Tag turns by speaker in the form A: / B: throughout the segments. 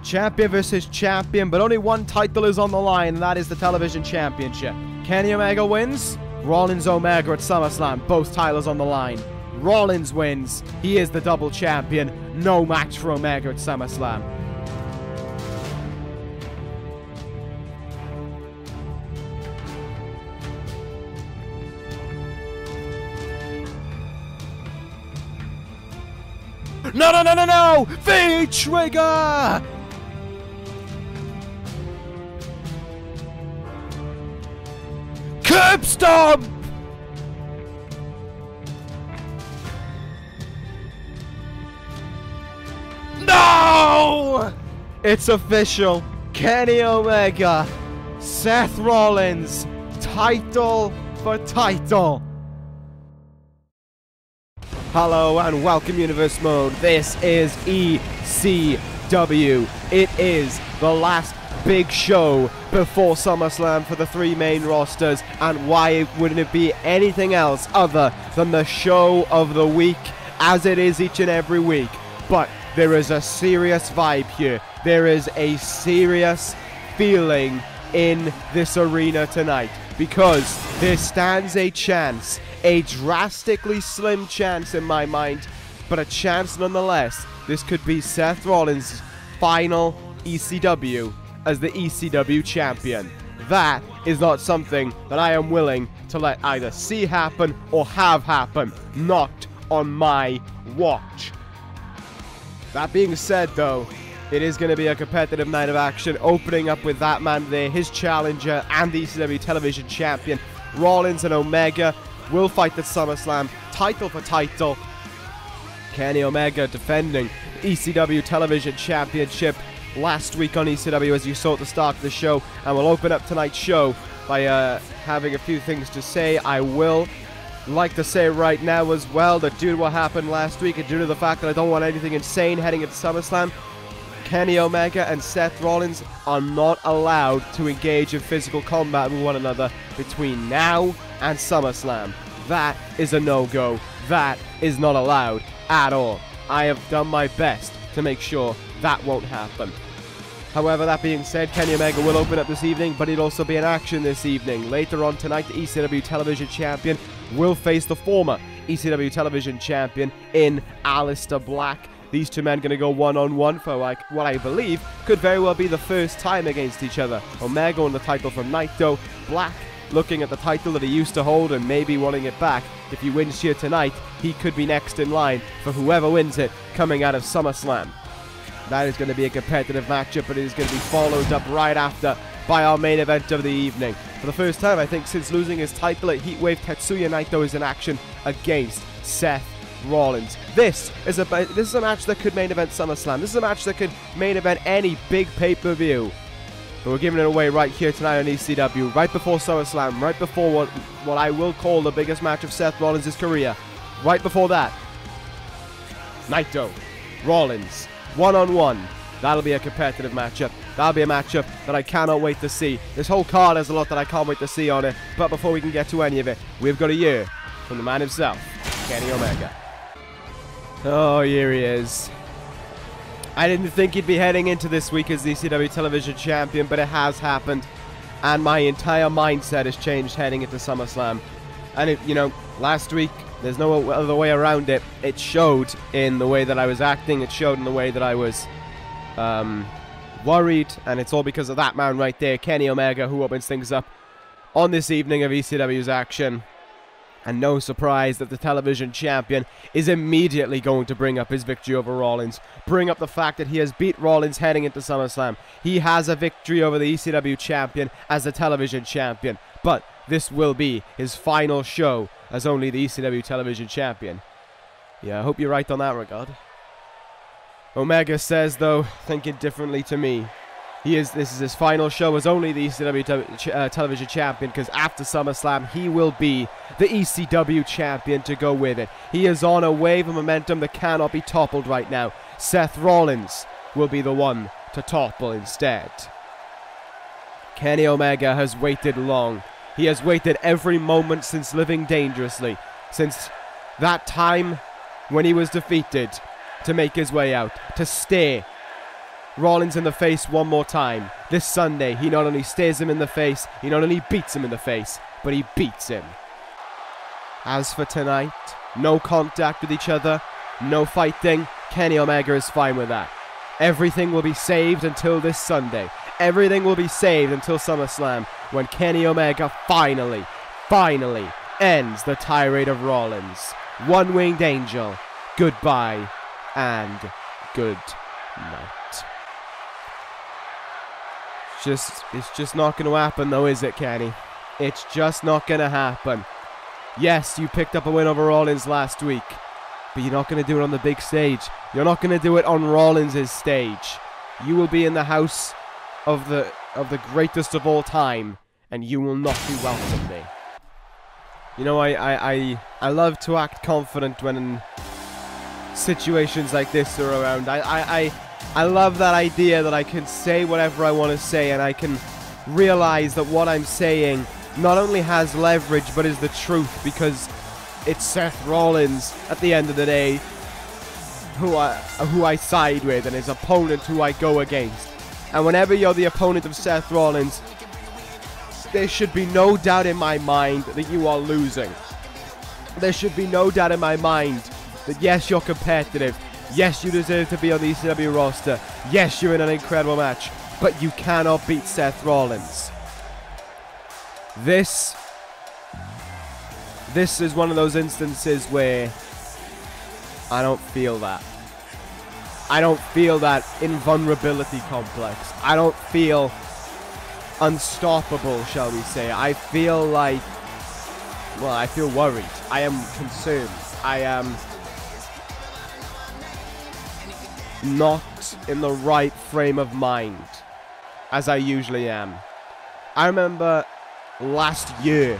A: Champion versus champion, but only one title is on the line, and that is the television championship. Kenny Omega wins. Rollins Omega at SummerSlam, both titles on the line. Rollins wins. He is the double champion. No match for Omega at SummerSlam. No, no, no, no, no! V-Trigger! Curb stomp! No! It's official. Kenny Omega, Seth Rollins, title for title. Hello and welcome Universe Mode. This is ECW. It is the last big show before SummerSlam for the three main rosters, and why wouldn't it be anything else other than the show of the week, as it is each and every week. But there is a serious vibe here. There is a serious feeling in this arena tonight, because there stands a chance, a drastically slim chance in my mind, but a chance nonetheless. This could be Seth Rollins' final ECW as the ECW champion. That is not something that I am willing to let either see happen or have happen. Not on my watch. That being said, though, it is going to be a competitive night of action, opening up with that man there, his challenger and the ECW television champion. Rollins and Omega will fight at SummerSlam, title for title. Kenny Omega defending the ECW television championship last week on ECW, as you saw at the start of the show. And we'll open up tonight's show by having a few things to say. I will like to say right now as well that due to what happened last week, and due to the fact that I don't want anything insane heading into SummerSlam, Kenny Omega and Seth Rollins are not allowed to engage in physical combat with one another between now and SummerSlam. That is a no-go. That is not allowed at all. I have done my best to make sure that won't happen. However, that being said, Kenny Omega will open up this evening, but it'll also be an action this evening. Later on tonight, the ECW television champion will face the former ECW television champion in Aleister Black. These two men going to go one-on-one for what I believe could very well be the first time against each other. Omega on the title from Naito. Black looking at the title that he used to hold and maybe wanting it back. If he wins here tonight, he could be next in line for whoever wins it coming out of SummerSlam. That is going to be a competitive matchup, but it is going to be followed up right after by our main event of the evening. For the first time, I think, since losing his title at Heatwave, Tetsuya Naito is in action against Seth Rollins. This is a match that could main event SummerSlam. This is a match that could main event any big pay-per-view. But we're giving it away right here tonight on ECW, right before SummerSlam, right before what I will call the biggest match of Seth Rollins' career. Right before that, Naito, Rollins, one-on-one. That'll be a competitive matchup. That'll be a matchup that I cannot wait to see. This whole card has a lot that I can't wait to see on it. But before we can get to any of it, we've got a year from the man himself, Kenny Omega. Oh, here he is. I didn't think he'd be heading into this week as the ECW television champion, but it has happened. And my entire mindset has changed heading into SummerSlam. And, last week, there's no other way around it. It showed in the way that I was acting. It showed in the way that I was worried. And it's all because of that man right there, Kenny Omega, who opens things up on this evening of ECW's action. And no surprise that the television champion is immediately going to bring up his victory over Rollins. Bring up the fact that he has beat Rollins heading into SummerSlam. He has a victory over the ECW champion as the television champion. But this will be his final show as only the ECW television champion. Yeah, I hope you're right on that regard. Omega says, though, thinking differently to me. This is his final show as only the ECW television champion, because after SummerSlam, he will be the ECW champion to go with it. He is on a wave of momentum that cannot be toppled right now. Seth Rollins will be the one to topple instead. Kenny Omega has waited long. He has waited every moment since living dangerously, since that time when he was defeated, to make his way out, to stay Rollins in the face one more time. This Sunday, he not only stares him in the face, he not only beats him in the face, but he beats him. As for tonight, no contact with each other, no fighting. Kenny Omega is fine with that. Everything will be saved until this Sunday. Everything will be saved until SummerSlam, when Kenny Omega finally ends the tirade of Rollins. One-winged angel, goodbye and good night. It's just not going to happen though, is it, Kenny? It's just not going to happen. Yes, you picked up a win over Rollins last week, but you're not going to do it on the big stage. You're not going to do it on Rollins' stage. You will be in the house of the greatest of all time, and you will not be welcome there. You know, I love to act confident when situations like this are around. I love that idea that I can say whatever I want to say, and I can realize that what I'm saying not only has leverage, but is the truth, because it's Seth Rollins at the end of the day who I side with, and his opponent who I go against. And whenever you're the opponent of Seth Rollins, there should be no doubt in my mind that you are losing. There should be no doubt in my mind that yes, you're competitive. Yes, you deserve to be on the ECW roster. Yes, you're in an incredible match. But you cannot beat Seth Rollins. This is one of those instances where I don't feel that. I don't feel that invulnerability complex. I don't feel unstoppable, shall we say. I feel like, well, I feel worried. I am concerned. I am not in the right frame of mind, as I usually am. I remember last year,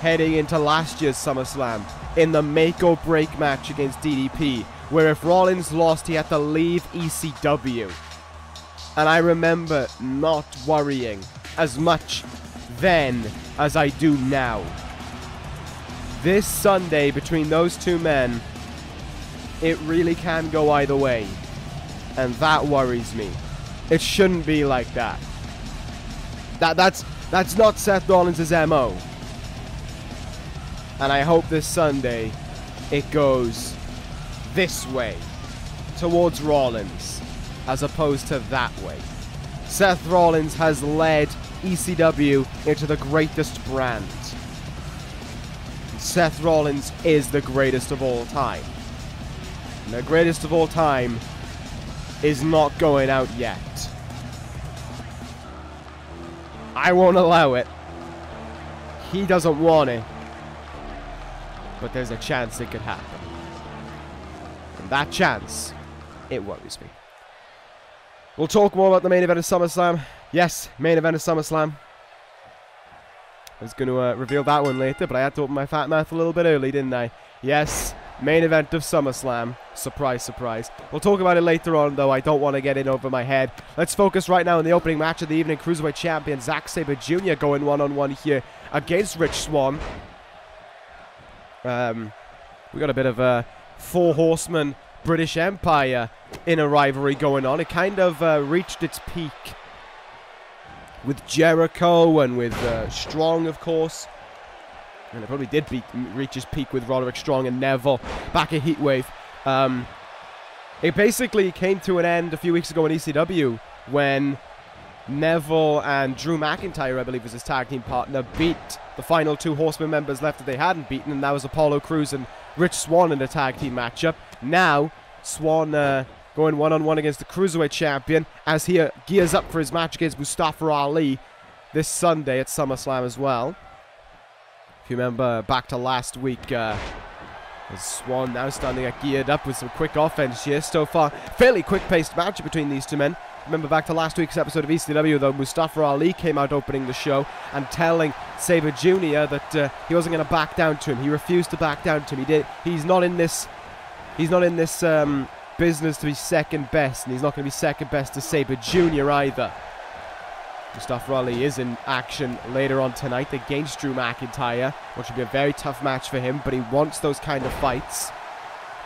A: heading into last year's SummerSlam, in the make or break match against DDP, where if Rollins lost, he had to leave ECW. And I remember not worrying as much then as I do now. This Sunday, between those two men, it really can go either way. And that worries me. It shouldn't be like that. That's not Seth Rollins' MO. And I hope this Sunday it goes this way, towards Rollins, as opposed to that way. Seth Rollins has led ECW into the greatest brand. Seth Rollins is the greatest of all time. And the greatest of all time is not going out yet. I won't allow it. He doesn't want it. But there's a chance it could happen. And that chance, it worries me. We'll talk more about the main event of SummerSlam. Yes, main event of SummerSlam. I was going to reveal that one later, but I had to open my fat mouth a little bit early, didn't I? Yes, main event of SummerSlam. Surprise, surprise. We'll talk about it later on, though. I don't want to get in over my head. Let's focus right now on the opening match of the evening. Cruiserweight Champion Zack Sabre Jr. going one-on-one here against Rich Swann. We got a bit of a Four Horsemen British Empire in a rivalry going on. It kind of reached its peak with Jericho and with Strong, of course. And it probably did reach its peak with Roderick Strong and Neville back at Heatwave. It basically came to an end a few weeks ago in ECW when Neville and Drew McIntyre, I believe was his tag team partner, beat the final two Horsemen members left that they hadn't beaten, and that was Apollo Crews and Rich Swann in a tag team matchup. Now, Swann going one-on-one against the Cruiserweight Champion as he gears up for his match against Mustafa Ali this Sunday at SummerSlam as well. If you remember back to last week, Swann now starting to get geared up with some quick offense here. So far, fairly quick-paced match between these two men. Remember back to last week's episode of ECW, though, Mustafa Ali came out opening the show and telling Sabre Jr. that he wasn't going to back down to him. He refused to back down to him. He's not in this business to be second best, and he's not going to be second best to Sabre Jr. either. Mustafa Ali is in action later on tonight against Drew McIntyre, which will be a very tough match for him, but he wants those kind of fights,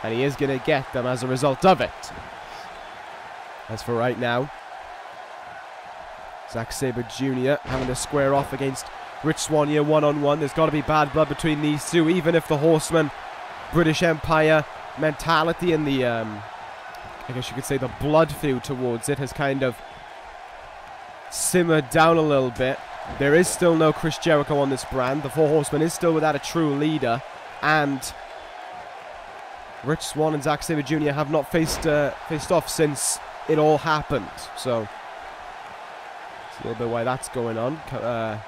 A: and he is going to get them as a result of it. As for right now, Zack Sabre Jr. having to square off against Rich Swann here one-on-one. There's got to be bad blood between these two, even if the Horseman, British Empire mentality and the, I guess you could say the blood feud towards it has kind of simmered down a little bit. There is still no Chris Jericho on this brand. The Four Horsemen is still without a true leader, and Rich Swann and Zack Sabre Jr. have not faced off since it all happened. So it's a little bit why that's going on.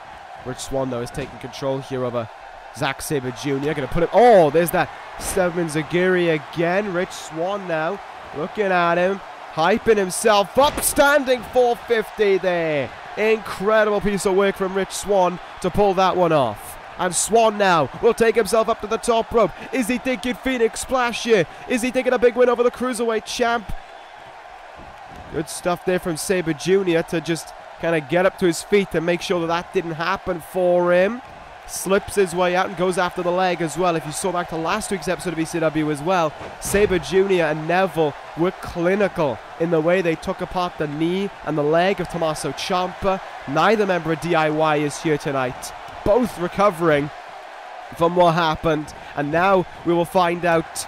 A: Rich Swann, though, is taking control here over Zack Sabre Jr. Going to put him... Oh, there's that Seven Zagiri again. Rich Swann now looking at him, hyping himself up, standing 450 there. Incredible piece of work from Rich Swann to pull that one off. And Swann now will take himself up to the top rope. Is he thinking Phoenix Splash here? Is he thinking a big win over the Cruiserweight champ? Good stuff there from Sabre Jr. to just kind of get up to his feet and make sure that that didn't happen for him. Slips his way out and goes after the leg as well. If you saw back to last week's episode of ECW as well, Sabre Jr. and Neville were clinical in the way they took apart the knee and the leg of Tommaso Ciampa. Neither member of DIY is here tonight. Both recovering from what happened. And now we will find out,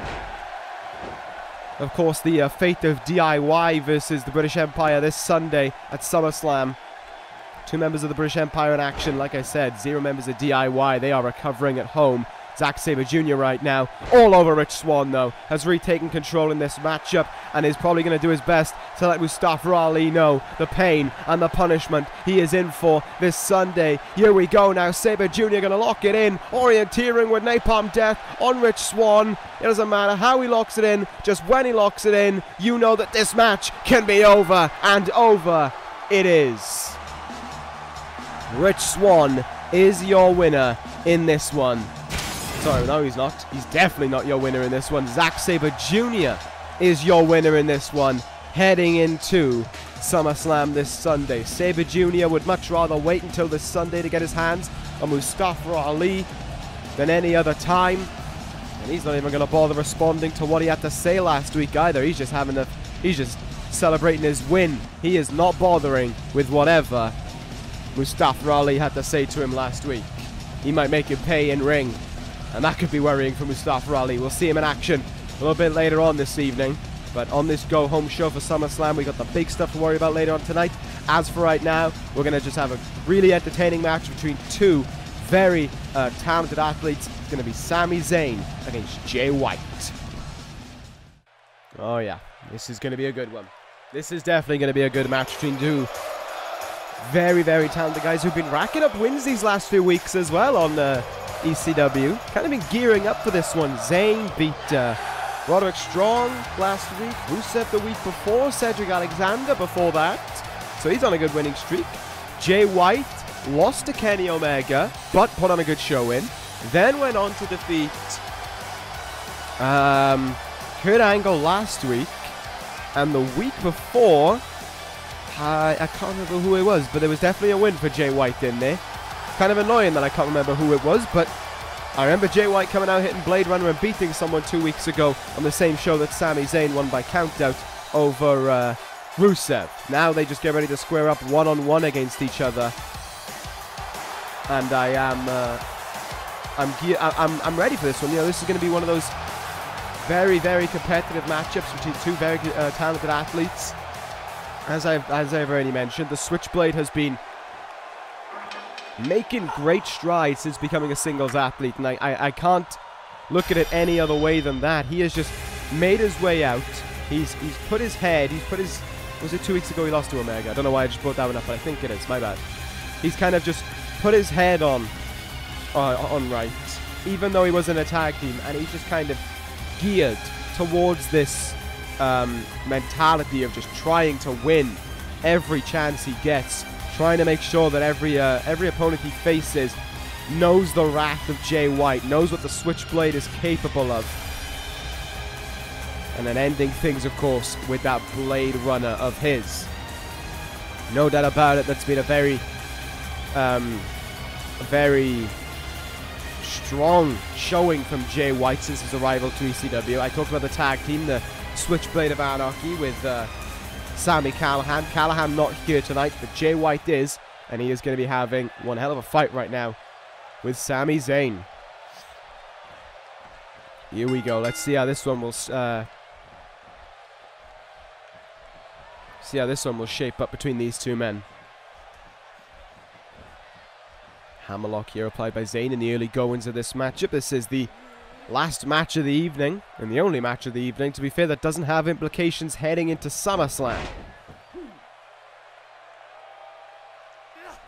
A: of course, the fate of DIY versus the British Empire this Sunday at SummerSlam. 2 members of the British Empire in action, like I said. 0 members of DIY. They are recovering at home. Zack Sabre Jr. right now, all over Rich Swann, though, has retaken control in this matchup and is probably going to do his best to let Mustafa Ali know the pain and the punishment he is in for this Sunday. Here we go now. Sabre Jr. going to lock it in, orienteering with Napalm Death on Rich Swann. It doesn't matter how he locks it in, just when he locks it in, you know that this match can be over, and over it is. Rich Swann is your winner in this one. Sorry, no, he's not. He's definitely not your winner in this one. Zack Sabre Jr. is your winner in this one, heading into SummerSlam this Sunday. Sabre Jr. would much rather wait until this Sunday to get his hands on Mustafa Ali than any other time. And he's not even going to bother responding to what he had to say last week either. He's just celebrating his win. He is not bothering with whatever Mustafa Ali had to say to him last week. He might make him pay in ring, and that could be worrying for Mustafa Ali. We'll see him in action a little bit later on this evening. But on this go-home show for SummerSlam, we got the big stuff to worry about later on tonight. As for right now, we're going to just have a really entertaining match between 2 very talented athletes. It's going to be Sami Zayn against Jay White. Oh yeah, this is going to be a good one. This is definitely going to be a good match between 2 very, very talented guys who've been racking up wins these last few weeks as well on ECW. Kind of been gearing up for this one. Zayn beat Roderick Strong last week, Rusev the week before, Cedric Alexander before that. So he's on a good winning streak. Jay White lost to Kenny Omega, but put on a good show in. Then went on to defeat Kurt Angle last week. And the week before, I can't remember who it was, but there was definitely a win for Jay White in there. Kind of annoying that I can't remember who it was, but I remember Jay White coming out hitting Blade Runner and beating someone 2 weeks ago on the same show that Sami Zayn won by countout over Rusev. Now they just get ready to square up one-on-one against each other, and I'm ready for this one. You know, this is going to be one of those very, very competitive matchups between 2 very talented athletes. As I've already mentioned, the Switchblade has been making great strides since becoming a singles athlete, and I can't look at it any other way than that. He has just made his way out. He's put his head, was it 2 weeks ago he lost to Omega? I don't know why I just brought that one up, but I think it is, my bad. He's kind of just put his head on right, even though he was in a tag team, and he's just kind of geared towards this mentality of just trying to win every chance he gets, trying to make sure that every opponent he faces knows the wrath of Jay White, knows what the Switchblade is capable of, and then ending things, of course, with that Blade Runner of his. No doubt about it, that's been a very strong showing from Jay White since his arrival to ECW. I talked about the tag team, the Switchblade of Anarchy, with Sami Callihan. Callihan not here tonight, but Jay White is. And he is going to be having one hell of a fight right now with Sami Zayn. Here we go. Let's see how this one will shape up between these two men. Hammerlock here applied by Zayn in the early goings of this matchup. This is the last match of the evening, and the only match of the evening, to be fair, that doesn't have implications heading into SummerSlam.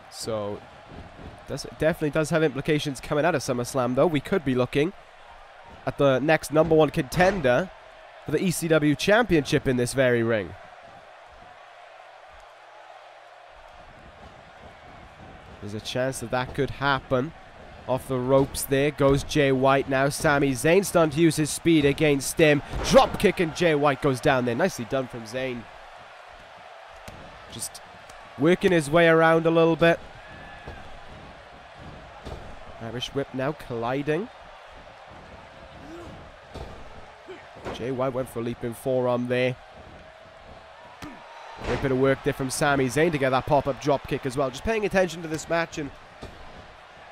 A: So, definitely does have implications coming out of SummerSlam, though. We could be looking at the next #1 contender for the ECW Championship in this very ring. There's a chance that that could happen. Off the ropes there goes Jay White now. Sami Zayn starting to use his speed against him. Drop kick and Jay White goes down there. Nicely done from Zayn. Just working his way around a little bit. Irish whip now colliding. Jay White went for a leaping forearm there. Great bit of work there from Sami Zayn to get that pop-up drop kick as well. Just paying attention to this match, and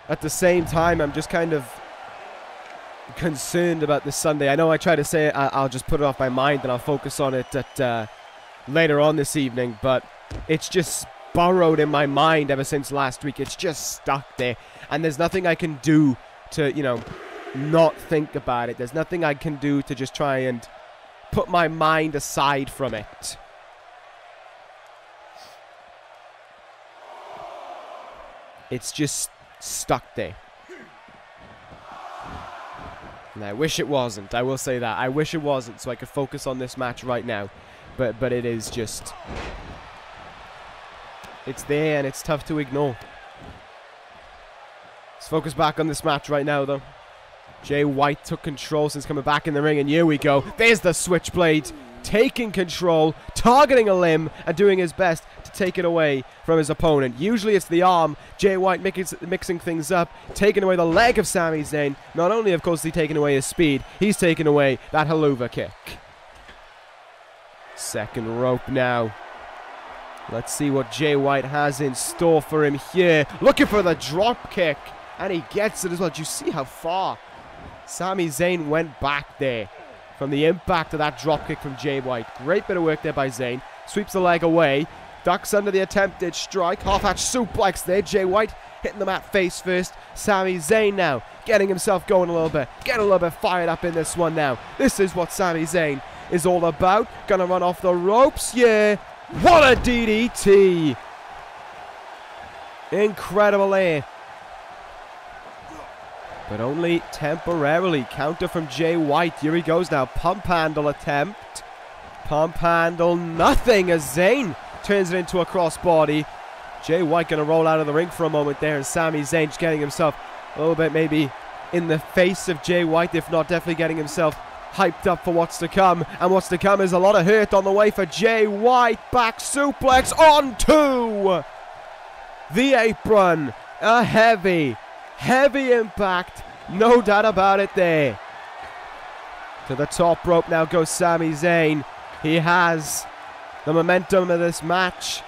A: at the same time, I'm just kind of concerned about this Sunday. I know I try to say I'll just put it off my mind and I'll focus on it at later on this evening, but it's just burrowed in my mind ever since last week. It's just stuck there, and there's nothing I can do to, you know, not think about it. There's nothing I can do to just try and put my mind aside from it. It's just stuck there. And I wish it wasn't. I will say that. I wish it wasn't, so I could focus on this match right now. But it is just... it's there, and it's tough to ignore. Let's focus back on this match right now, though. Jay White took control since coming back in the ring, and here we go. There's the switchblade, taking control, targeting a limb, and doing his best to take it away from his opponent. Usually it's the arm. Jay White mixing things up, taking away the leg of Sami Zayn. Not only, of course, is he taking away his speed, he's taking away that haluva kick. Second rope now. Let's see what Jay White has in store for him here. Looking for the drop kick, and he gets it as well. Do you see how far Sami Zayn went back there from the impact of that dropkick from Jay White? Great bit of work there by Zayn. Sweeps the leg away. Ducks under the attempted strike. Half-hatch suplex there. Jay White hitting the mat face first. Sami Zayn now getting himself going a little bit. Getting a little bit fired up in this one now. This is what Sami Zayn is all about. Gonna run off the ropes. Yeah. What a DDT. Incredible there. But only temporarily. Counter from Jay White. Here he goes now. Pump handle attempt. Pump handle, nothing, as Zayn turns it into a crossbody. Jay White going to roll out of the ring for a moment there, and Sami Zayn just getting himself a little bit maybe in the face of Jay White, if not definitely getting himself hyped up for what's to come. And what's to come is a lot of hurt on the way for Jay White. Back suplex onto the apron. A heavy impact, no doubt about it there. To the top rope now goes Sami Zayn. He has the momentum of this match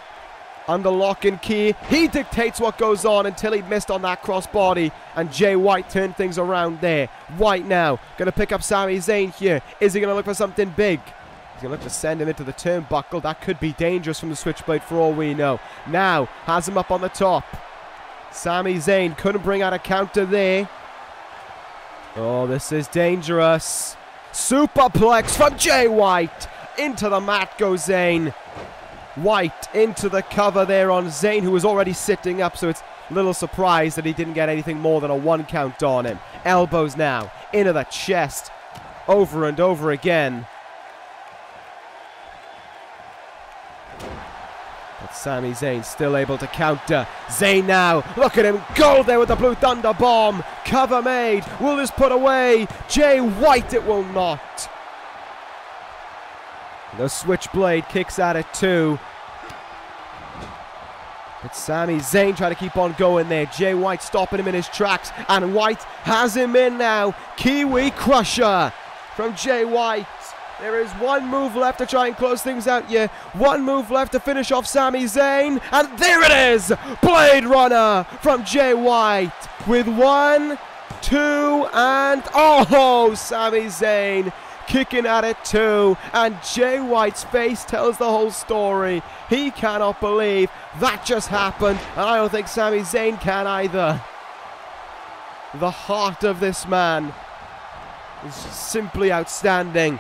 A: under lock and key. He dictates what goes on until he missed on that crossbody, and Jay White turned things around there. White now going to pick up Sami Zayn here. Is he going to look for something big? He's going to look to send him into the turnbuckle. That could be dangerous from the switchblade for all we know. Now has him up on the top. Sami Zayn couldn't bring out a counter there. Oh, this is dangerous. Superplex from Jay White. Into the mat goes Zayn. White into the cover there on Zayn, who was already sitting up, so it's a little surprised that he didn't get anything more than a 1 count on him. Elbows now into the chest over and over again. But Sami Zayn still able to counter. Zayn now, look at him go there with the Blue Thunder Bomb. Cover made. Will this put away Jay White? It will not. The switchblade kicks at it too. But Sami Zayn trying to keep on going there. Jay White stopping him in his tracks. And White has him in now. Kiwi Crusher from Jay White. There is one move left to try and close things out. Yeah, one move left to finish off Sami Zayn. And there it is! Blade Runner from Jay White with 1, 2, and oh, Sami Zayn kicking at it too. And Jay White's face tells the whole story. He cannot believe that just happened. And I don't think Sami Zayn can either. The heart of this man is simply outstanding.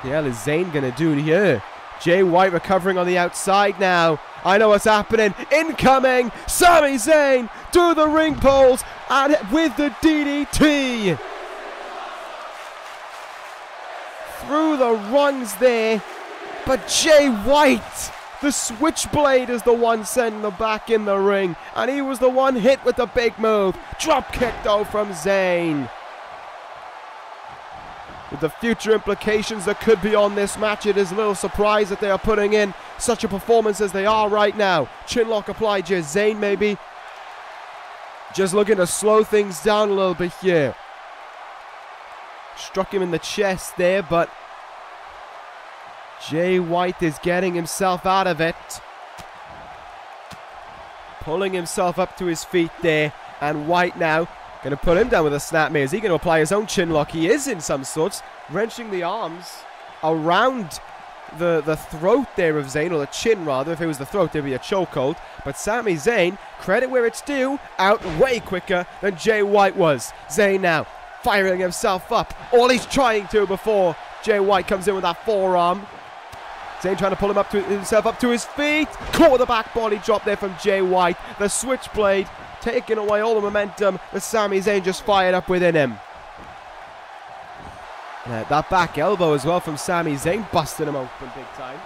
A: The hell is Zayn gonna do here? Jay White recovering on the outside now. I know what's happening. Incoming! Sami Zayn to the ring poles and with the DDT. Through the rungs there. But Jay White, the switchblade, is the one sending them back in the ring. And he was the one hit with the big move. Drop kick though from Zayn. With the future implications that could be on this match, it is a little surprise that they are putting in such a performance as they are right now. Chinlock applied here. Zayn maybe just looking to slow things down a little bit here. Struck him in the chest there, but Jay White is getting himself out of it. Pulling himself up to his feet there. And White now going to put him down with a snapmare. Is he going to apply his own chinlock? He is in some sorts. Wrenching the arms around the throat there of Zayn, or the chin rather. If it was the throat, there'd be a chokehold. But Sami Zayn, credit where it's due, out way quicker than Jay White was. Zayn now firing himself up. All he's trying to before Jay White comes in with that forearm. Zayn trying to pull himself up to his feet. Caught with a back body drop there from Jay White. The switchblade taking away all the momentum that Sami Zayn just fired up within him. That back elbow as well from Sami Zayn, busting him open big time.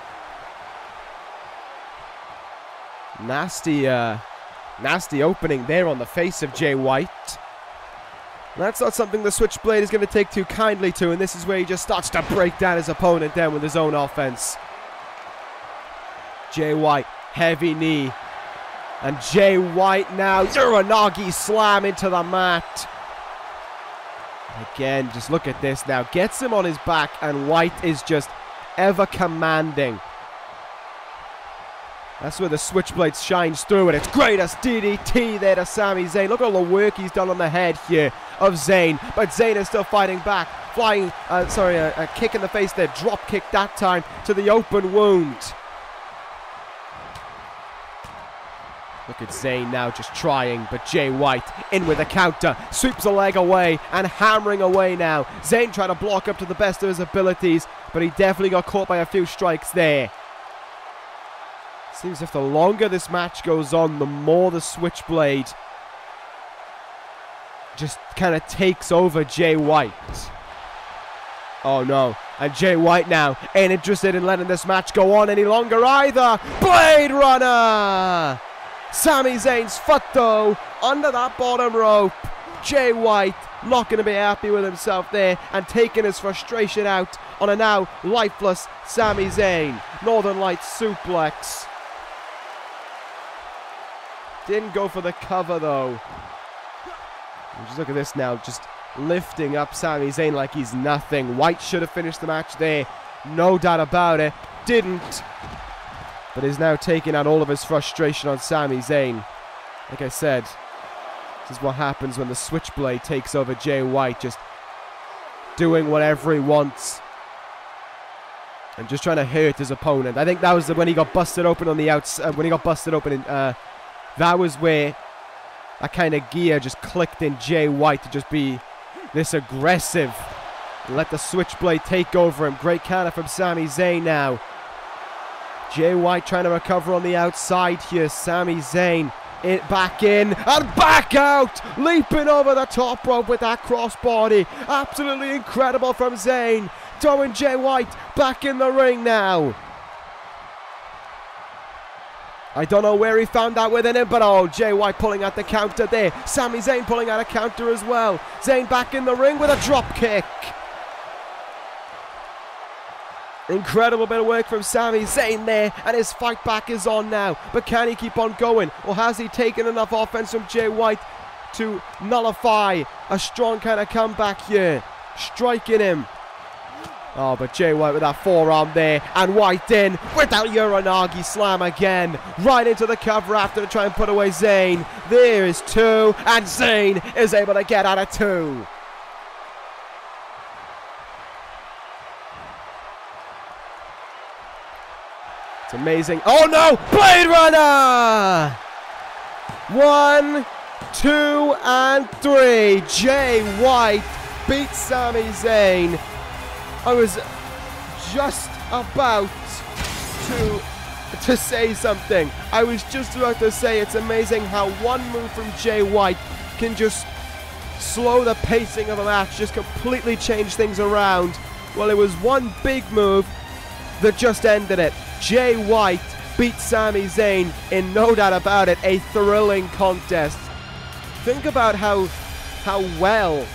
A: Nasty opening there on the face of Jay White. And that's not something the switchblade is going to take too kindly to, and this is where he just starts to break down his opponent down with his own offense. Jay White, heavy knee. And Jay White now, Uranagi slam into the mat. Again, just look at this now. Gets him on his back, and White is just ever commanding. That's where the switchblade shines through, and it's greatest DDT there to Sami Zayn. Look at all the work he's done on the head here of Zayn. But Zayn is still fighting back. Flying, a kick in the face there. Drop kick that time to the open wound. Look at Zayn now just trying, but Jay White in with a counter, sweeps a leg away and hammering away now. Zayn trying to block up to the best of his abilities, but he definitely got caught by a few strikes there. Seems as if the longer this match goes on, the more the switchblade just kind of takes over Jay White. Oh no, and Jay White now ain't interested in letting this match go on any longer either. Blade Runner! Sami Zayn's foot though, under that bottom rope. Jay White not going to be happy with himself there and taking his frustration out on a now lifeless Sami Zayn. Northern Lights suplex. Didn't go for the cover though. And just look at this now, just lifting up Sami Zayn like he's nothing. White should have finished the match there, no doubt about it. Didn't. But is now taking out all of his frustration on Sami Zayn. Like I said, this is what happens when the switchblade takes over Jay White, just doing whatever he wants and just trying to hurt his opponent. I think that was when he got busted open on the outside. When he got busted open, that was where that kind of gear just clicked in Jay White to just be this aggressive and let the switchblade take over him. Great counter from Sami Zayn now. Jay White trying to recover on the outside here. Sami Zayn back in and back out. Leaping over the top rope with that crossbody. Absolutely incredible from Zayn. Throwing Jay White back in the ring now. I don't know where he found that within him, but oh, Jay White pulling out the counter there. Sami Zayn pulling out a counter as well. Zayn back in the ring with a drop kick. Incredible bit of work from Sami Zayn there, and his fight back is on now. But can he keep on going, or has he taken enough offense from Jay White to nullify a strong kind of comeback here? Striking him Oh, but Jay White with that forearm there, and White in with that Uranagi slam again, right into the cover after to try and put away Zayn. There is 2, and Zayn is able to get out of 2. It's amazing. Oh no! Blade Runner! 1, 2, and 3. Jay White beats Sami Zayn. I was just about to say something. I was just about to say it's amazing how one move from Jay White can just slow the pacing of a match, just completely change things around. Well, it was one big move that just ended it. Jay White beat Sami Zayn in, no doubt about it, a thrilling contest. Think about how well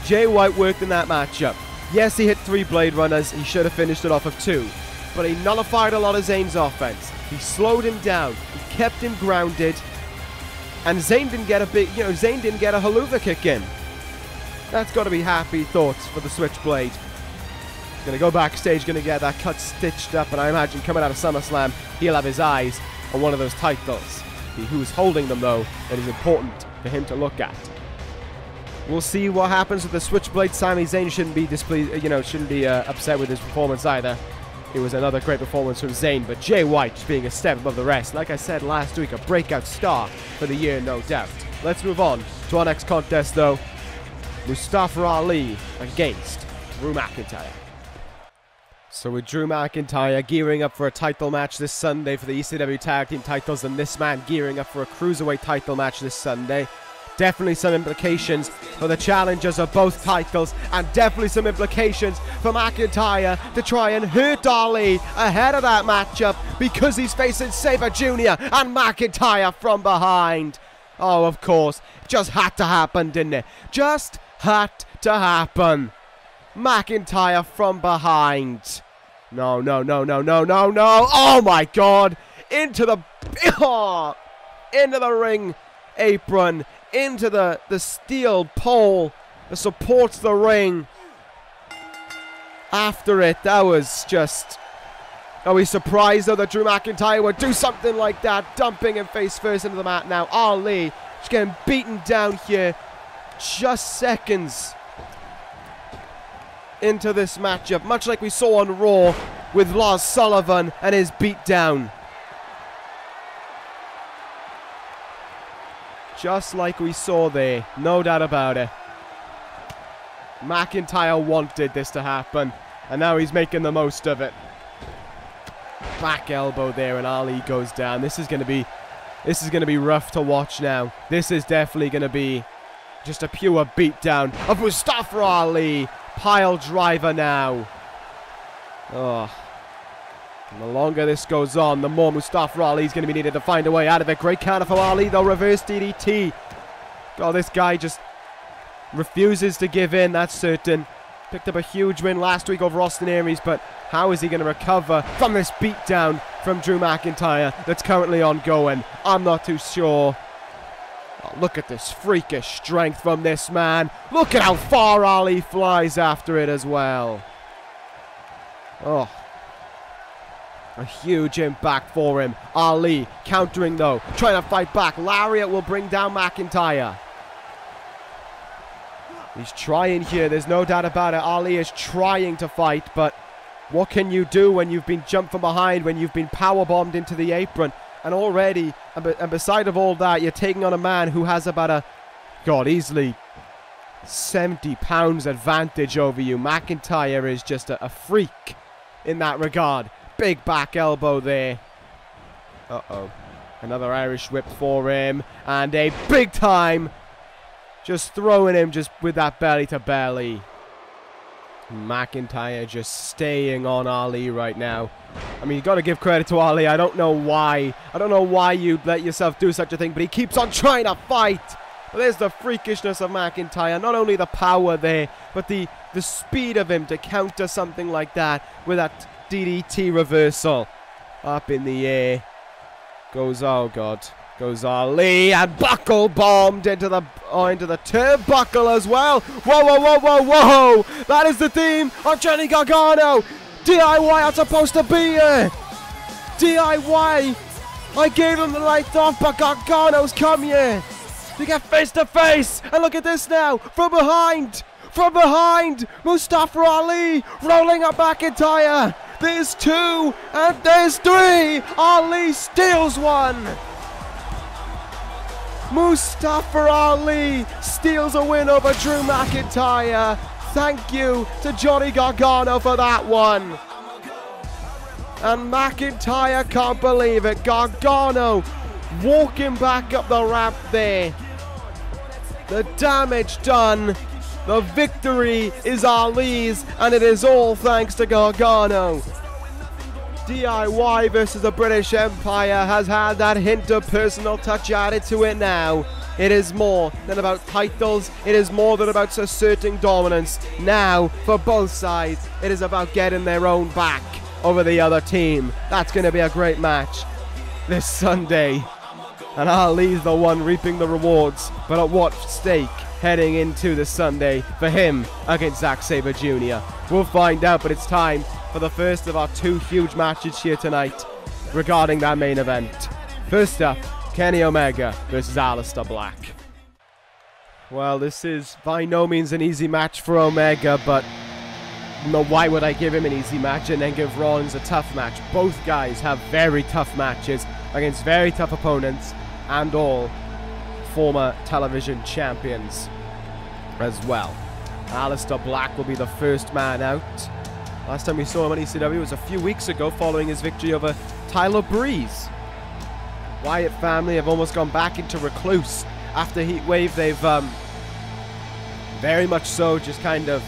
A: Jay White worked in that matchup. Yes, he hit 3 Blade Runners. He should have finished it off of 2. But he nullified a lot of Zayn's offense. He slowed him down. He kept him grounded. And Zayn didn't get Zayn didn't get a haluva kick in. That's got to be happy thoughts for the Switchblade. Going to go backstage, going to get that cut stitched up. And I imagine coming out of SummerSlam, he'll have his eyes on one of those titles. Who's holding them, though, that is important for him to look at. We'll see what happens with the Switchblade. Sami Zayn shouldn't be displeased, shouldn't be upset with his performance either. It was another great performance from Zayn, but Jay White just being a step above the rest. Like I said last week, a breakout star for the year, no doubt. Let's move on to our next contest, though. Mustafa Ali against Drew McIntyre. So with Drew McIntyre gearing up for a title match this Sunday for the ECW Tag Team titles, and this man gearing up for a Cruiserweight title match this Sunday. Definitely some implications for the challengers of both titles, and definitely some implications for McIntyre to try and hurt Ali ahead of that matchup, because he's facing Sabre Jr. and McIntyre from behind. Oh, of course. Just had to happen, didn't it? Just had to happen. McIntyre from behind. No, no, no, no, no, no, no. Oh, my God. Into the ring apron. Into the steel pole that supports the ring. After it, that was just... Are we surprised, though, that Drew McIntyre would do something like that? Dumping him face first into the mat now. Ali just getting beaten down here. Just seconds into this matchup. Much like we saw on Raw with Lars Sullivan and his beatdown. Just like we saw there, no doubt about it. McIntyre wanted this to happen, and now he's making the most of it. Back elbow there, and Ali goes down. This is going to be rough to watch now. This is definitely going to be just a pure beatdown of Mustafa Ali. Pile driver now. Oh. And the longer this goes on, the more Mustafa Ali is going to be needed to find a way out of it. Great counter for Ali, though. Reverse DDT. Oh, this guy just refuses to give in, that's certain. Picked up a huge win last week over Austin Aries, but how is he going to recover from this beatdown from Drew McIntyre that's currently ongoing? I'm not too sure. Oh, look at this freakish strength from this man. Look at how far Ali flies after it as well. Oh. A huge impact for him. Ali countering, though. Trying to fight back. Lariat will bring down McIntyre. He's trying here. There's no doubt about it. Ali is trying to fight, but what can you do when you've been jumped from behind, when you've been powerbombed into the apron? And already, and beside of all that, you're taking on a man who has about easily 70 pounds advantage over you. McIntyre is just a freak in that regard. Big back elbow there. Uh-oh. Another Irish whip for him. And a big time. Just throwing him just with that belly to belly. McIntyre just staying on Ali right now. I mean, you got to give credit to Ali. I don't know why. I don't know why you'd let yourself do such a thing, but he keeps on trying to fight. But there's the freakishness of McIntyre. Not only the power there, but the speed of him to counter something like that with that DDT reversal. Up in the air. Goes, oh God. Goes Ali and buckle bombed into the turnbuckle as well. Whoa, whoa, whoa, whoa, whoa! That is the theme of Johnny Gargano. DIY are supposed to be here. DIY. I gave him the light off, but Gargano's come here. They get face to face, and look at this now from behind. From behind, Mustafa Ali rolling up McIntyre. There's 2 and there's 3. Ali steals one. Mustafa Ali steals a win over Drew McIntyre. Thank you to Johnny Gargano for that one. And McIntyre can't believe it. Gargano walking back up the ramp there. The damage done. The victory is Ali's, and it is all thanks to Gargano. DIY versus the British Empire has had that hint of personal touch added to it now. It is more than about titles. It is more than about asserting dominance. Now, for both sides, it is about getting their own back over the other team. That's going to be a great match this Sunday. And Ali's the one reaping the rewards. But at what stake heading into this Sunday for him against Zack Sabre Jr.? We'll find out, but it's time for the first of our 2 huge matches here tonight regarding that main event. First up, Kenny Omega versus Aleister Black. Well, this is by no means an easy match for Omega, but no, why would I give him an easy match and then give Rollins a tough match? Both guys have very tough matches against very tough opponents, and all former television champions as well. Aleister Black will be the first man out. Last time we saw him in ECW was a few weeks ago following his victory over Tyler Breeze. Wyatt family have almost gone back into recluse after Heatwave. They've very much so just kind of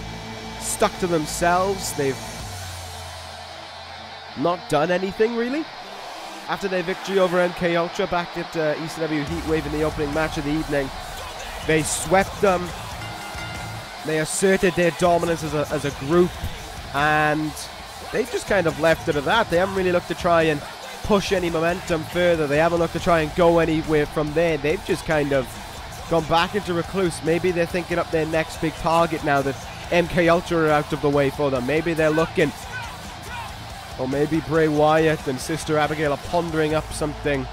A: stuck to themselves. They've not done anything really. After their victory over MK Ultra back at ECW Heatwave in the opening match of the evening, they swept them. They asserted their dominance as a group, and they just kind of left it at that. They haven't really looked to try and push any momentum further. They haven't looked to try and go anywhere from there. They've just kind of gone back into recluse. Maybe they're thinking up their next big target now that MK Ultra are out of the way for them. Maybe they're looking, or maybe Bray Wyatt and Sister Abigail are pondering up something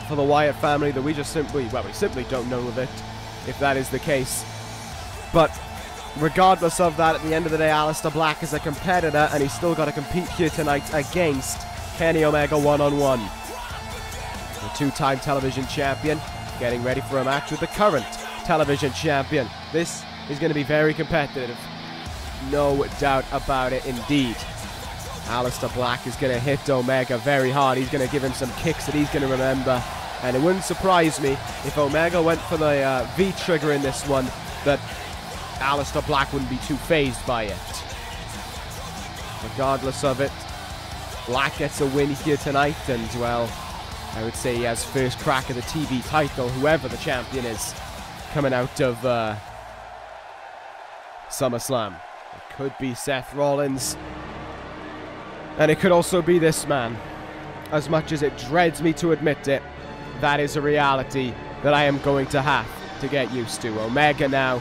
A: for the Wyatt family that we simply don't know of it, if that is the case. But regardless of that, at the end of the day, Aleister Black is a competitor, and he's still got to compete here tonight against Kenny Omega one-on-one. The 2-time television champion getting ready for a match with the current television champion. This is going to be very competitive. No doubt about it indeed. Aleister Black is going to hit Omega very hard. He's going to give him some kicks that he's going to remember. And it wouldn't surprise me if Omega went for the V-trigger in this one, that Aleister Black wouldn't be too fazed by it. Regardless of it, Black gets a win here tonight, and, well, I would say he has first crack at the TV title, whoever the champion is, coming out of SummerSlam. It could be Seth Rollins, and it could also be this man. As much as it dreads me to admit it, that is a reality that I am going to have to get used to. Omega now,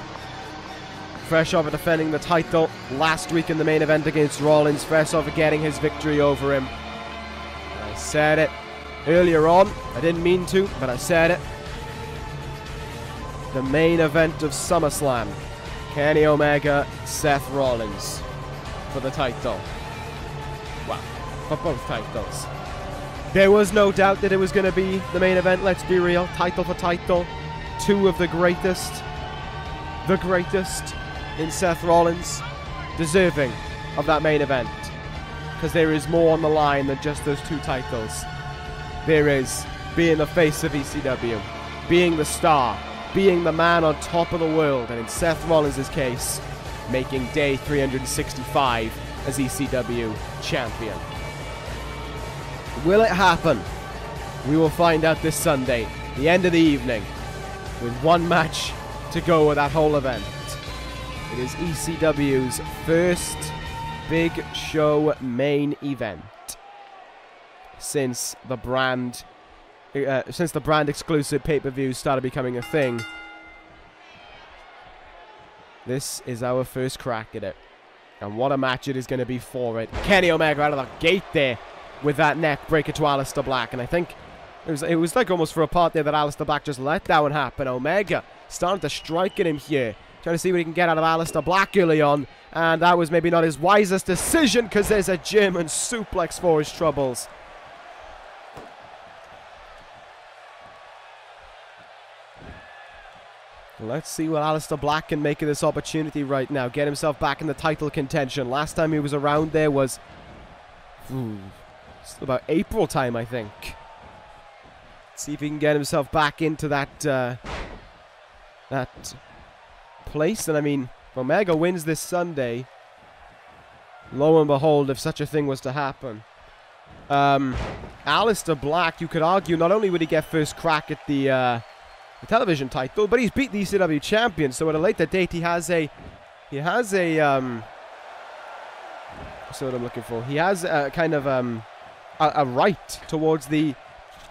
A: fresh off of defending the title last week in the main event against Rollins, fresh off of getting his victory over him. I said it earlier on, I didn't mean to, but I said it. The main event of SummerSlam, Kenny Omega, Seth Rollins for the title. Well, for both titles. There was no doubt that it was going to be the main event, let's be real. Title for title. Two of the greatest in Seth Rollins, deserving of that main event. Because there is more on the line than just those two titles. There is being the face of ECW, being the star, being the man on top of the world, and in Seth Rollins' case, making day 365 as ECW champion. Will it happen? We will find out this Sunday, the end of the evening, with one match to go with that whole event. It is ECW's first big show main event since the brand since the brand exclusive pay-per-views started becoming a thing. This is our first crack at it. And what a match it is going to be for it. Kenny Omega out of the gate there with that neck breaker to Aleister Black. And I think it was like almost for a part there that Aleister Black just let that one happen. Omega starting to strike at him here. Trying to see what he can get out of Aleister Black early on. And that was maybe not his wisest decision because there's a German suplex for his troubles. Let's see what Aleister Black can make of this opportunity right now. Get himself back in the title contention. Last time he was around there was about April time, I think. Let's see if he can get himself back into that place. And I mean, if Omega wins this Sunday, lo and behold, if such a thing was to happen, Aleister Black, you could argue, not only would he get first crack at the television title, but he's beat the ECW champion, so at a later date he has a what's what I'm looking for, he has a kind of a right towards the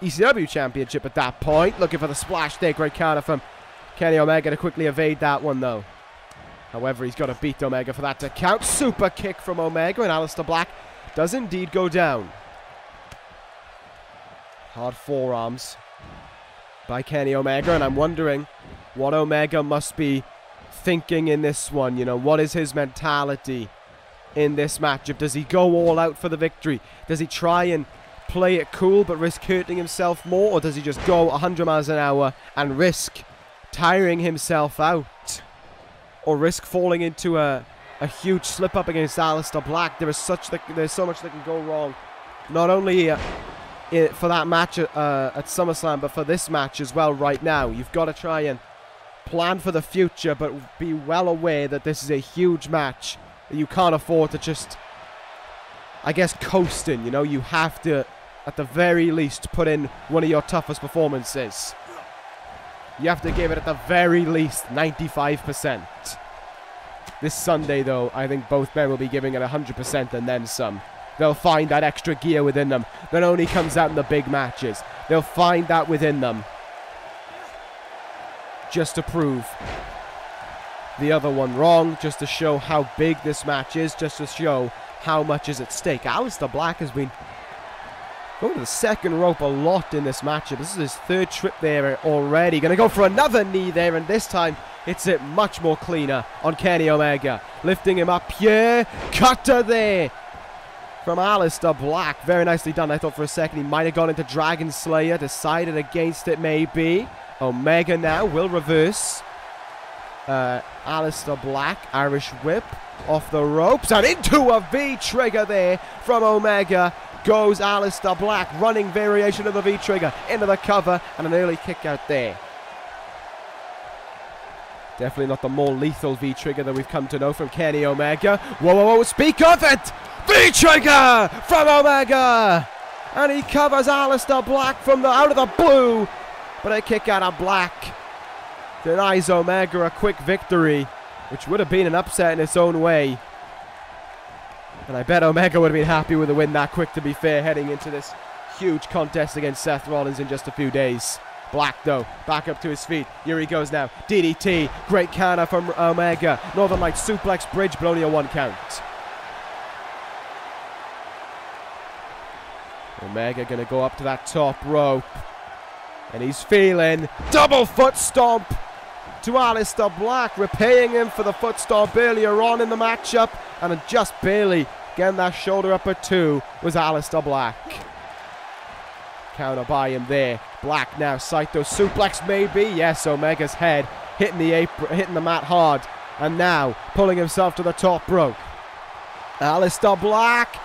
A: ECW championship at that point. Looking for the splash there, great counter from Kenny Omega to quickly evade that one though. However, he's got to beat Omega for that to count. Super kick from Omega, and Aleister Black does indeed go down. Hard forearms by Kenny Omega, and I'm wondering what Omega must be thinking in this one. You know, what is his mentality in this matchup? Does he go all out for the victory? Does he try and play it cool but risk hurting himself more? Or does he just go 100 miles an hour and risk tiring himself out? Or risk falling into a huge slip-up against Aleister Black? There's so much that can go wrong. Not only for that match at SummerSlam, but for this match as well right now. You've got to try and plan for the future, but be well aware that this is a huge match that you can't afford to just, I guess, coast in. You know, you have to, at the very least, put in one of your toughest performances. You have to give it, at the very least, 95%. This Sunday, though, I think both men will be giving it 100% and then some. They'll find that extra gear within them that only comes out in the big matches. They'll find that within them just to prove the other one wrong, just to show how big this match is, just to show how much is at stake. Aleister Black has been going to the second rope a lot in this matchup. This is his third trip there already. Going to go for another knee there, and this time it's it much more cleaner on Kenny Omega. Lifting him up here. Cutter there from Aleister Black. Very nicely done. I thought for a second he might have gone into Dragon Slayer. Decided against it maybe. Omega now will reverse. Aleister Black. Irish whip off the ropes. And into a V-trigger there from Omega. Goes Aleister Black. Running variation of the V-trigger. Into the cover. And an early kick out there. Definitely not the more lethal V-trigger that we've come to know from Kenny Omega. Whoa, whoa, whoa. Speak of it! V-trigger from Omega, and he covers Aleister Black from out of the blue, but a kick out of Black denies Omega a quick victory, which would have been an upset in its own way. And I bet Omega would have been happy with a win that quick, to be fair, heading into this huge contest against Seth Rollins in just a few days. Black, though, back up to his feet. Here he goes now. DDT, great counter from Omega. Northern Light suplex bridge, but only a 1 count. Omega going to go up to that top rope. And he's feeling double foot stomp to Aleister Black, repaying him for the foot stomp earlier on in the matchup. And just barely getting that shoulder up at 2 was Aleister Black. Counter by him there. Black now, Saito suplex maybe. Yes, Omega's head hitting the apron, hitting the mat hard. And now pulling himself to the top rope. Aleister Black.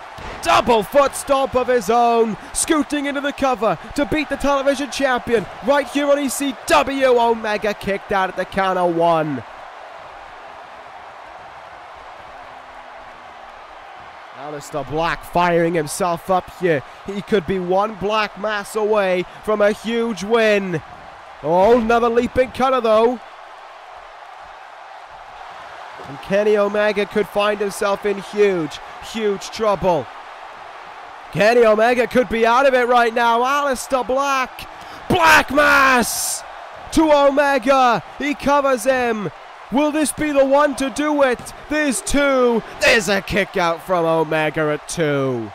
A: Double foot stomp of his own, scooting into the cover to beat the television champion right here on ECW. Omega kicked out at the count of 1. Aleister Black firing himself up here. He could be one black mass away from a huge win. Oh, another leaping cutter though. And Kenny Omega could find himself in huge trouble. Kenny Omega could be out of it right now. Aleister Black Black Mass to Omega. He covers him. Will this be the one to do it? There's 2. There's a kick out from Omega at 2.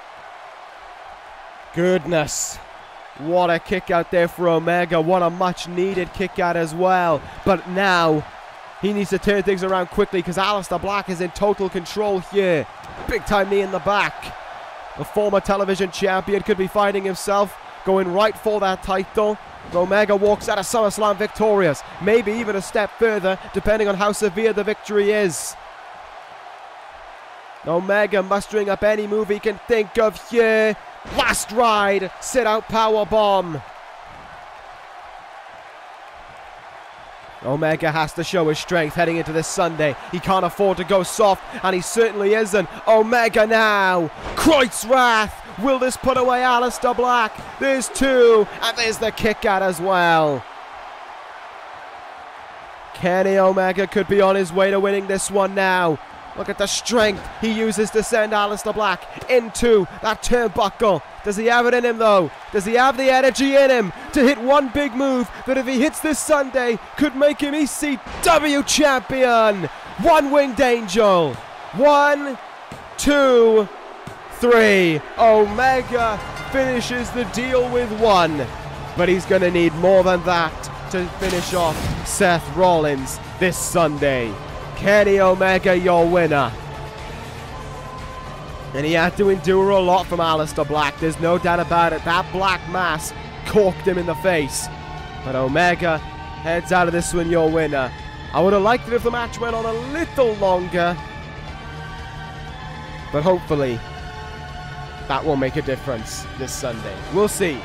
A: Goodness. What a kick out there for Omega. What a much needed kick out as well. But now he needs to turn things around quickly because Aleister Black is in total control here. Big time knee in the back. The former television champion could be finding himself going right for that title. Omega walks out of SummerSlam victorious. Maybe even a step further depending on how severe the victory is. Omega mustering up any move he can think of here. Last ride, sit out powerbomb. Omega has to show his strength heading into this Sunday. He can't afford to go soft, and he certainly isn't. Omega now. Kreutz Wrath. Will this put away Aleister Black? There's 2, and there's the kick out as well. Kenny Omega could be on his way to winning this one now. Look at the strength he uses to send Aleister Black into that turnbuckle. Does he have it in him though? Does he have the energy in him to hit one big move that if he hits this Sunday could make him ECW champion? One winged angel. 1, 2, 3. Omega finishes the deal with 1. But he's going to need more than that to finish off Seth Rollins this Sunday. Kenny Omega, your winner. And he had to endure a lot from Aleister Black. There's no doubt about it. That black mass corked him in the face. But Omega heads out of this one your winner. I would have liked it if the match went on a little longer. But hopefully that will make a difference this Sunday. We'll see.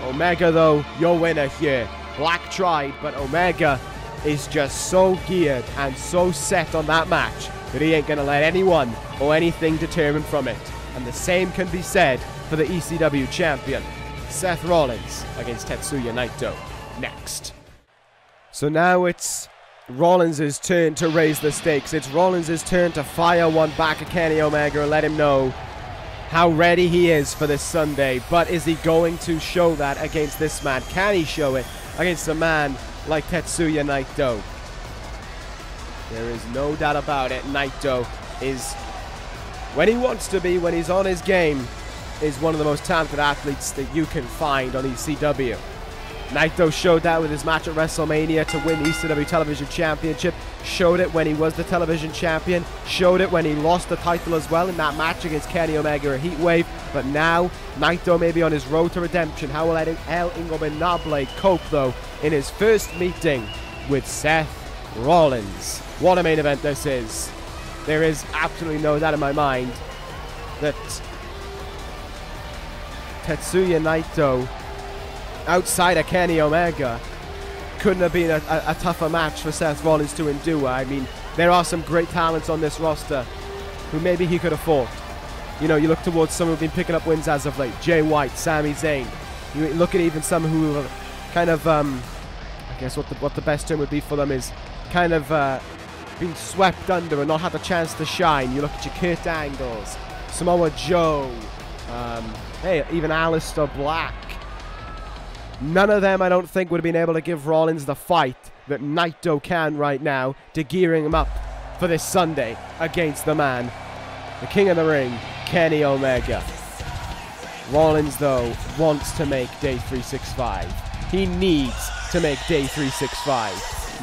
A: Omega, though, your winner here. Black tried, but Omega is just so geared and so set on that match that he ain't going to let anyone or anything deter him from it. And the same can be said for the ECW champion, Seth Rollins against Tetsuya Naito next. So now it's Rollins' turn to raise the stakes. It's Rollins' turn to fire one back at Kenny Omega and let him know how ready he is for this Sunday. But is he going to show that against this man? Can he show it against a man like Tetsuya Naito? There is no doubt about it. Naito is, when he wants to be, when he's on his game, is one of the most talented athletes that you can find on ECW. Naito showed that with his match at WrestleMania to win the ECW Television Championship. Showed it when he was the television champion. Showed it when he lost the title as well in that match against Kenny Omega at Heatwave. But now, Naito may be on his road to redemption. How will El Ingobernable cope, though, in his first meeting with Seth Rollins? What a main event this is. There is absolutely no doubt in my mind that Tetsuya Naito, outside of Kenny Omega, couldn't have been a tougher match for Seth Rollins to endure. I mean, there are some great talents on this roster who maybe he could have fought. You know, you look towards some who've been picking up wins as of late. Jay White, Sami Zayn. You look at even some who have kind of, I guess what the best term would be for them is kind of been swept under and not had the chance to shine. You look at your Kurt Angles, Samoa Joe, hey, even Aleister Black. None of them, I don't think, would have been able to give Rollins the fight that Naito can right now to gearing him up for this Sunday against the man, the King of the Ring, Kenny Omega. Rollins, though, wants to make Day 365. He needs to make Day 365.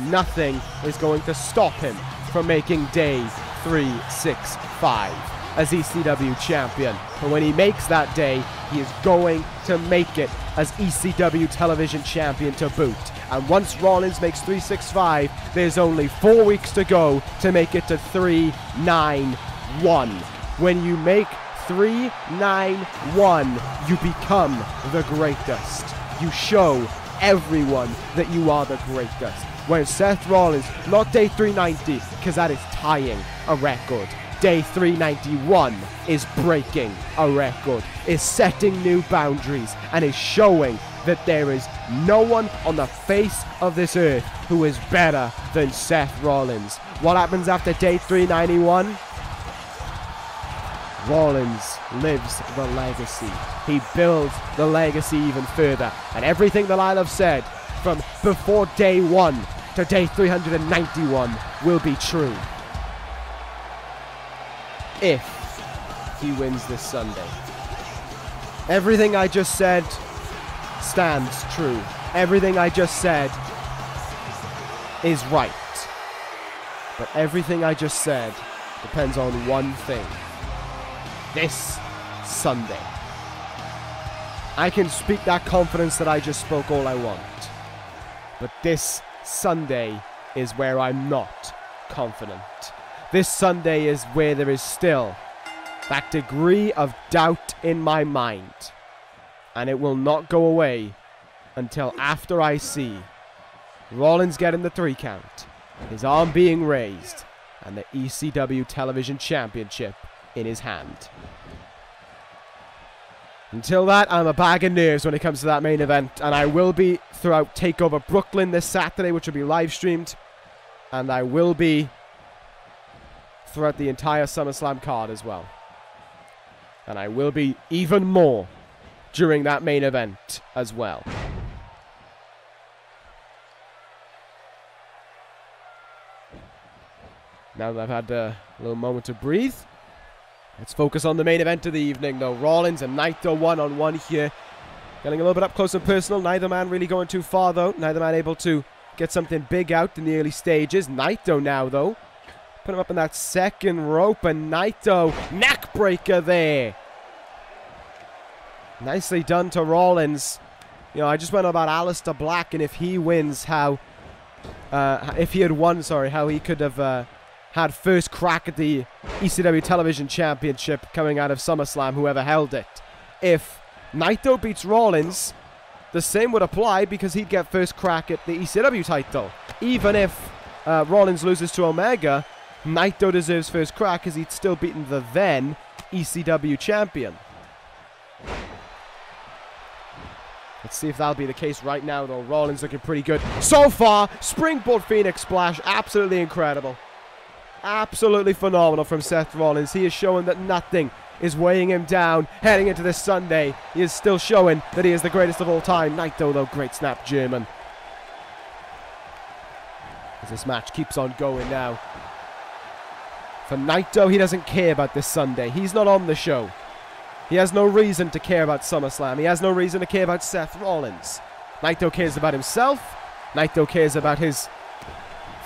A: Nothing is going to stop him from making Day 365 as ECW champion. And when he makes that day, he is going to make it as ECW television champion to boot. And once Rollins makes 365, there's only 4 weeks to go to make it to 391. When you make 391, you become the greatest. You show everyone that you are the greatest. When Seth Rollins, not Day 390, because that is tying a record. Day 391 is breaking a record, is setting new boundaries, and is showing that there is no one on the face of this earth who is better than Seth Rollins. What happens after Day 391? Rollins lives the legacy. He builds the legacy even further. And everything that I have said from before day 1 to day 391 will be true. If he wins this Sunday. Everything I just said stands true. Everything I just said is right. But everything I just said depends on one thing. This Sunday. I can speak that confidence that I just spoke all I want. But this Sunday is where I'm not confident. This Sunday is where there is still that degree of doubt in my mind. And it will not go away until after I see Rollins getting the 3 count, his arm being raised, and the ECW Television Championship in his hand. Until that, I'm a bag of nerves when it comes to that main event, and I will be throughout TakeOver Brooklyn this Saturday, which will be live streamed, and I will be throughout the entire SummerSlam card as well. And I will be even more during that main event as well. Now that I've had a little moment to breathe, let's focus on the main event of the evening, though. Rollins and Naito one-on-one here. Getting a little bit up close and personal. Neither man really going too far, though. Neither man able to get something big out in the early stages. Naito now, though. Put him up in that second rope, and Naito, neck breaker there. Nicely done to Rollins. You know, I just went about Aleister Black, and if he wins, how he could have had first crack at the ECW Television Championship coming out of SummerSlam, whoever held it. If Naito beats Rollins, the same would apply because he'd get first crack at the ECW title. Even if Rollins loses to Omega, Naito deserves first crack because he'd still beaten the then ECW champion. Let's see if that'll be the case right now, though. Rollins looking pretty good so far. Springboard Phoenix Splash, absolutely incredible. Absolutely phenomenal from Seth Rollins. He is showing that nothing is weighing him down heading into this Sunday. He is still showing that he is the greatest of all time. Naito, though, great snap German. As this match keeps on going now. For Naito, he doesn't care about this Sunday. He's not on the show. He has no reason to care about SummerSlam. He has no reason to care about Seth Rollins. Naito cares about himself. Naito cares about his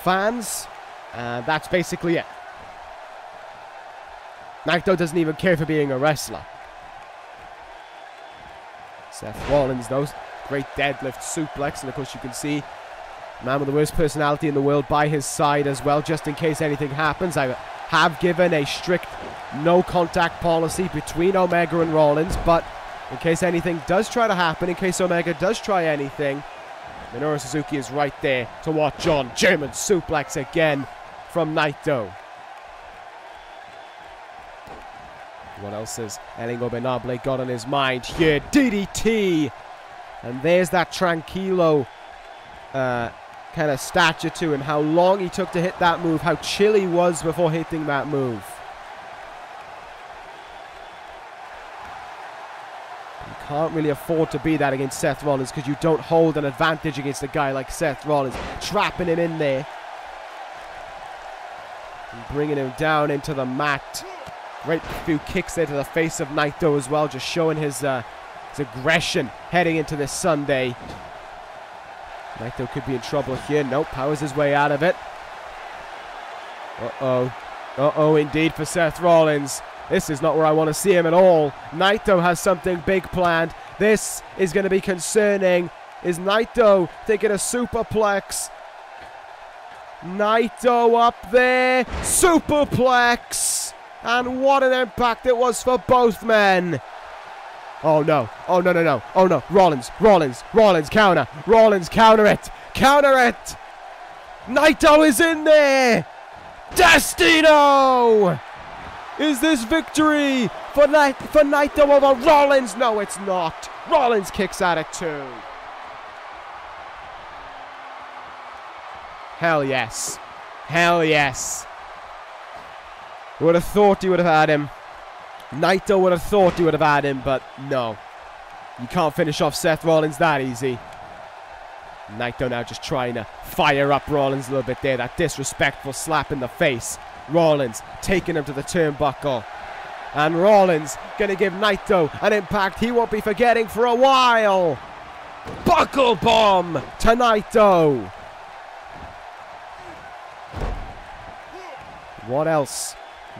A: fans. That's basically it. Naito doesn't even care for being a wrestler. Seth Rollins, though, great deadlift suplex. And of course you can see man with the worst personality in the world by his side as well, just in case anything happens. I have given a strict no contact policy between Omega and Rollins, but in case anything does try to happen, in case Omega does try anything, Minoru Suzuki is right there to watch on. German suplex again from Naito. What else has El Ingobernable got on his mind here? DDT! And there's that tranquilo kind of stature to him. How long he took to hit that move. How chill he was before hitting that move. You can't really afford to be that against Seth Rollins because you don't hold an advantage against a guy like Seth Rollins. Trapping him in there. And bringing him down into the mat. Great few kicks there to the face of Naito as well. Just showing his aggression heading into this Sunday. Naito could be in trouble here. Nope, powers his way out of it. Uh-oh. Uh-oh, indeed, for Seth Rollins. This is not where I want to see him at all. Naito has something big planned. This is going to be concerning. Is Naito taking a superplex? Naito up there. Superplex. And what an impact it was for both men. Oh no, oh no, no, no, oh no, Rollins, counter, Rollins, counter it, Naito is in there, Destino! Is this victory for Naito over Rollins? No, it's not, Rollins kicks out at 2. Hell yes, hell yes. Would have thought he would have had him. Naito would have thought he would have had him, but no. You can't finish off Seth Rollins that easy. Naito now just trying to fire up Rollins a little bit there. That disrespectful slap in the face. Rollins taking him to the turnbuckle. And Rollins going to give Naito an impact he won't be forgetting for a while. Buckle bomb to Naito. What else?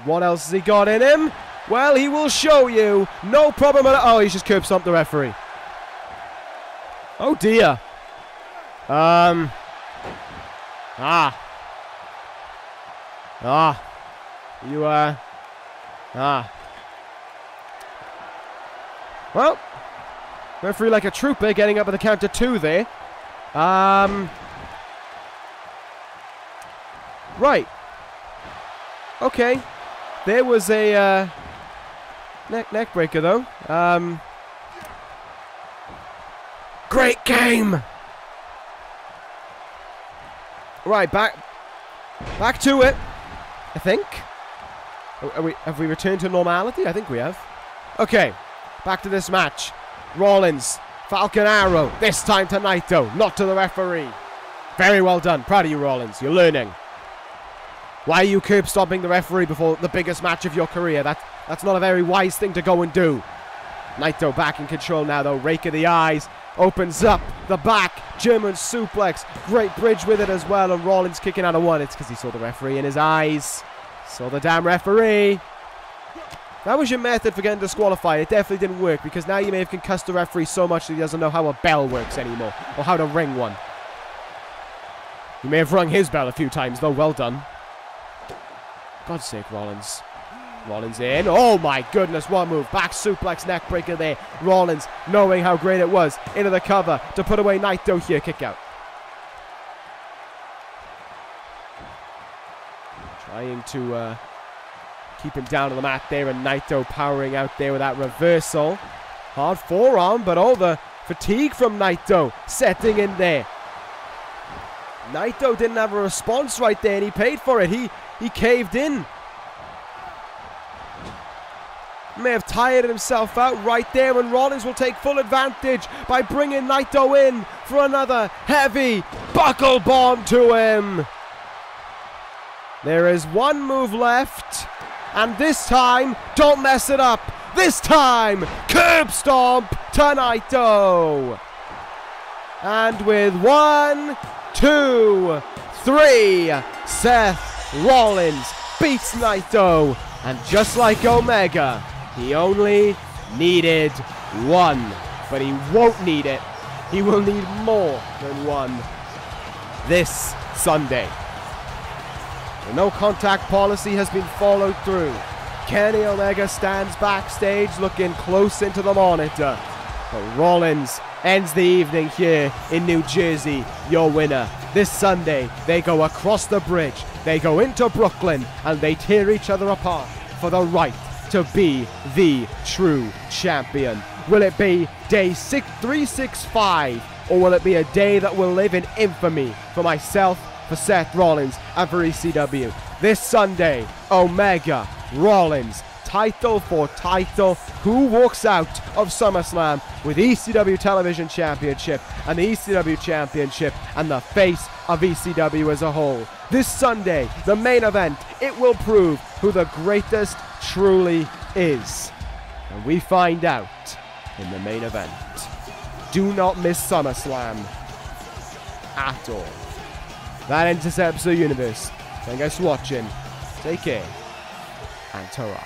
A: What else has he got in him? Well, he will show you. No problem at all. Oh, he's just curb stomped the referee. Oh, dear. Well, referee like a trooper getting up at the count of 2 there. Right. Okay. There was a neck breaker though. Great game. Right, back to it. I think. Have we returned to normality? I think we have. Okay, back to this match. Rollins, Falcon Arrow. This time to Naito, not to the referee. Very well done. Proud of you, Rollins. You're learning. Why are you curb stomping the referee before the biggest match of your career? That's not a very wise thing to go and do. Naito back in control now though. Rake of the eyes. Opens up the back. German suplex. Great bridge with it as well. And Rollins kicking out of 1. It's because he saw the referee in his eyes. Saw the damn referee. That was your method for getting disqualified. It definitely didn't work because now you may have concussed the referee so much that he doesn't know how a bell works anymore. Or how to ring one. You may have rung his bell a few times though. Well done. God's sake, Rollins. Rollins in. Oh my goodness, what move. Back suplex, neck breaker there. Rollins, knowing how great it was, into the cover to put away Naito here. Kick out. Trying to keep him down on the mat there, and Naito powering out there with that reversal. Hard forearm, but all the fatigue from Naito setting in there. Naito didn't have a response right there, and he paid for it. He caved in. May have tired himself out right there, and Rollins will take full advantage by bringing Naito in for another heavy buckle bomb to him. There is one move left, and this time, don't mess it up. This time, curb stomp to Naito. And with 1, 2, 3, Seth Rollins beats Naito. And just like Omega, he only needed 1. But he won't need it. He will need more than 1 this Sunday. The no contact policy has been followed through. Kenny Omega stands backstage looking close into the monitor. But Rollins ends the evening here in New Jersey, your winner. This Sunday, they go across the bridge, they go into Brooklyn, and they tear each other apart for the right to be the true champion. Will it be day 365, or will it be a day that will live in infamy for myself, for Seth Rollins, and for ECW? This Sunday, Omega, Rollins, title for title. Who walks out of SummerSlam with ECW Television Championship and the ECW Championship and the face of ECW as a whole? This Sunday, the main event, it will prove who the greatest truly is. And we find out in the main event. Do not miss SummerSlam at all. That ends this episode of Universe. Thank you guys for watching. Take care. And ta-ra.